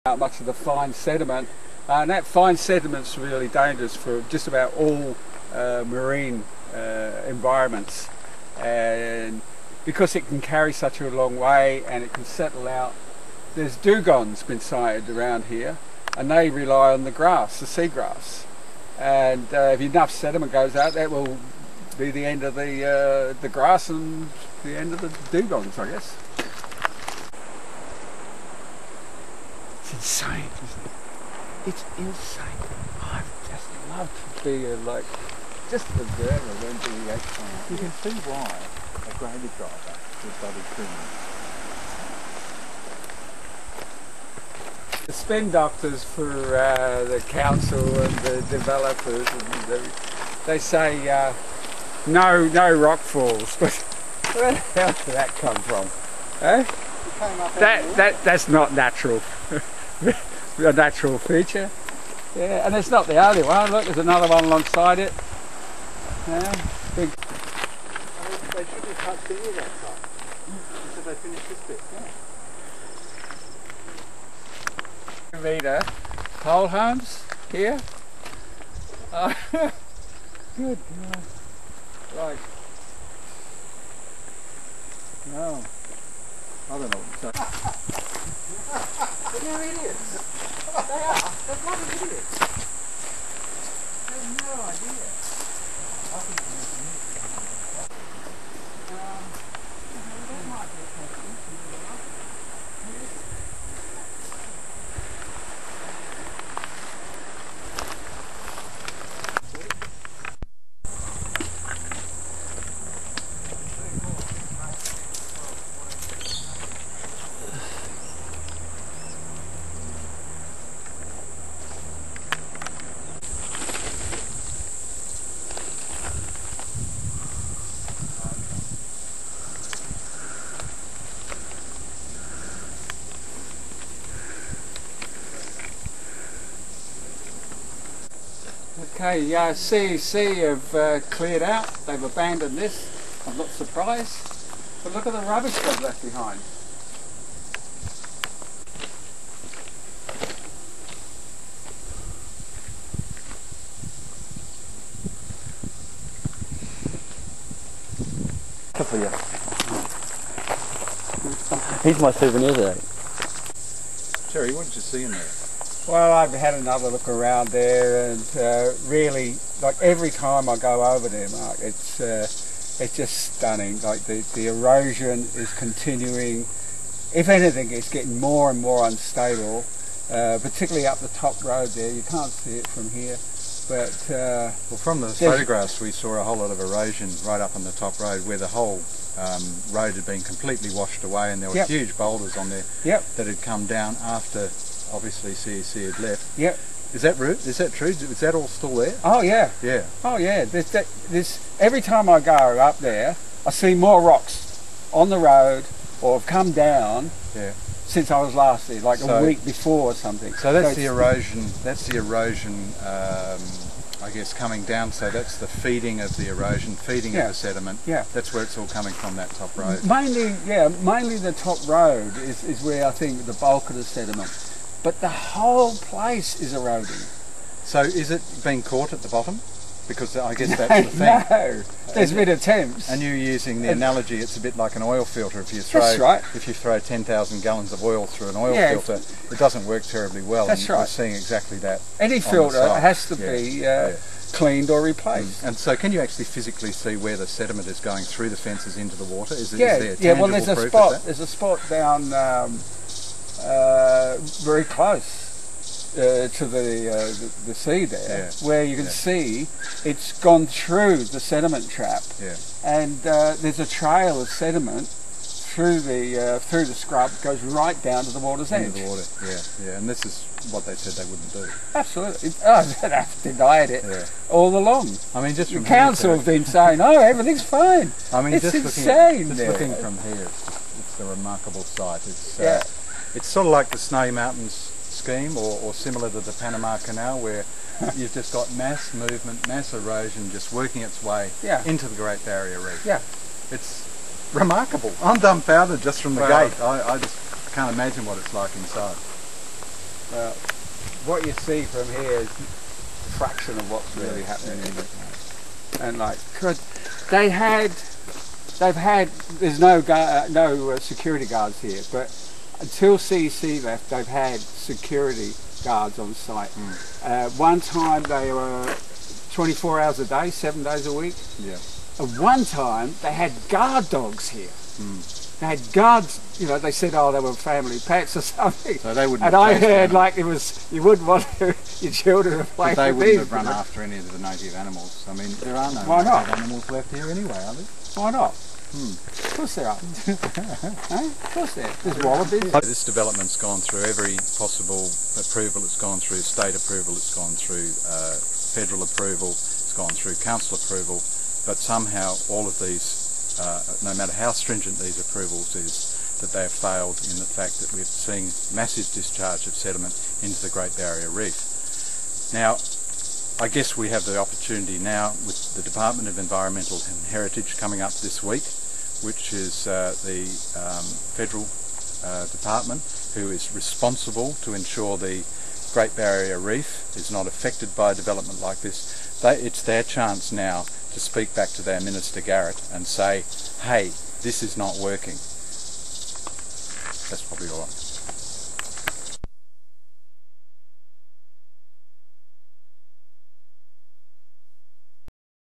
out much of the fine sediment, and that fine sediment's really dangerous for just about all marine environments, and because it can carry such a long way and it can settle out. There's dugongs been sighted around here, and they rely on the grass, the seagrass, and if enough sediment goes out, that will be the end of the grass and the end of the dugongs, I guess. It's insane, isn't it? It's insane. I just love to be just an observer when the action. You can see why a graded driver would body criminal. The spin doctors for the council and the developers, and they say no rock falls, but where the hell did that come from? Eh? That's not natural. A natural feature. Yeah, and it's not the only one. Look, there's another one alongside it. Yeah, big. They should have touched any of that side until they finished this bit. Yeah. Meter pole homes here. Good God. Like, no. I don't know what to say. They're idiots. They are. They're bloody idiots. They have no idea. I think that might be a question. Okay, CEC have cleared out. They've abandoned this. I'm not surprised. But look at the rubbish they've left behind. For you. He's my souvenir today. Terry, what did you see in there? Well, I've had another look around there, and really, like every time I go over there, Mark, it's just stunning. Like the erosion is continuing. If anything, it's getting more and more unstable, particularly up the top road there. You can't see it from here, but well, from the photographs, we saw a whole lot of erosion right up on the top road, where the whole road had been completely washed away, and there were huge boulders on there that had come down after. Obviously CEC had left. Yep. Is that true? Is that all still there? Oh yeah. Yeah. Oh yeah. There's every time I go up there, I see more rocks on the road or have come down. Yeah. Since I was last there, like a week before or something. So that's the erosion. That's the erosion. I guess coming down. So that's the feeding of the erosion, feeding of the sediment. Yeah. That's where it's all coming from. That top road. Mainly the top road is where I think the bulk of the sediment. But the whole place is eroding. So is it being caught at the bottom? Because I guess that's the thing. No, there's been attempts. And you're using the analogy, it's a bit like an oil filter. If you throw 10,000 gallons of oil through an oil filter, it doesn't work terribly well. That's right. We're seeing exactly that. Any filter has to be cleaned or replaced. And so can you actually physically see where the sediment is going through the fences into the water? Is there well, there's a spot. There's a spot down very close to the sea there, where you can see it's gone through the sediment trap, and there's a trail of sediment through the scrub, goes right down to the water's edge. Into the water, and this is what they said they wouldn't do. Absolutely. They've denied it all along. I mean, just the council have been saying, "Oh, everything's fine." I mean, it's just insane. Looking from here, it's a remarkable sight. It's sort of like the Snowy Mountains scheme, or similar to the Panama Canal, where you've just got mass movement, mass erosion just working its way into the Great Barrier Reef. Yeah. It's remarkable. I'm dumbfounded just from the gate. I just can't imagine what it's like inside. Well, what you see from here is a fraction of what's really happening in it. And like, there's no security guards here, but until CEC left, they've had security guards on site. One time they were 24 hours a day, 7 days a week. Yeah. At one time they had guard dogs here. They had guards, you know, they said, oh, they were family pets or something. So they wouldn't. And I heard like it was, you wouldn't want your children to play with these. They wouldn't have run after any of the native animals. I mean, there are no native animals left here anyway, are there? Why not? Of course there are. Of course there are. There's wallabies. This development's gone through every possible approval. It's gone through state approval, it's gone through federal approval, it's gone through council approval, but somehow all of these, no matter how stringent these approvals is, that they have failed in the fact that we're seeing massive discharge of sediment into the Great Barrier Reef. Now, I guess we have the opportunity now with the Department of Environmental and Heritage coming up this week, which is the federal department who is responsible to ensure the Great Barrier Reef is not affected by a development like this. It's their chance now to speak back to their Minister Garrett and say, hey, this is not working. That's probably all right.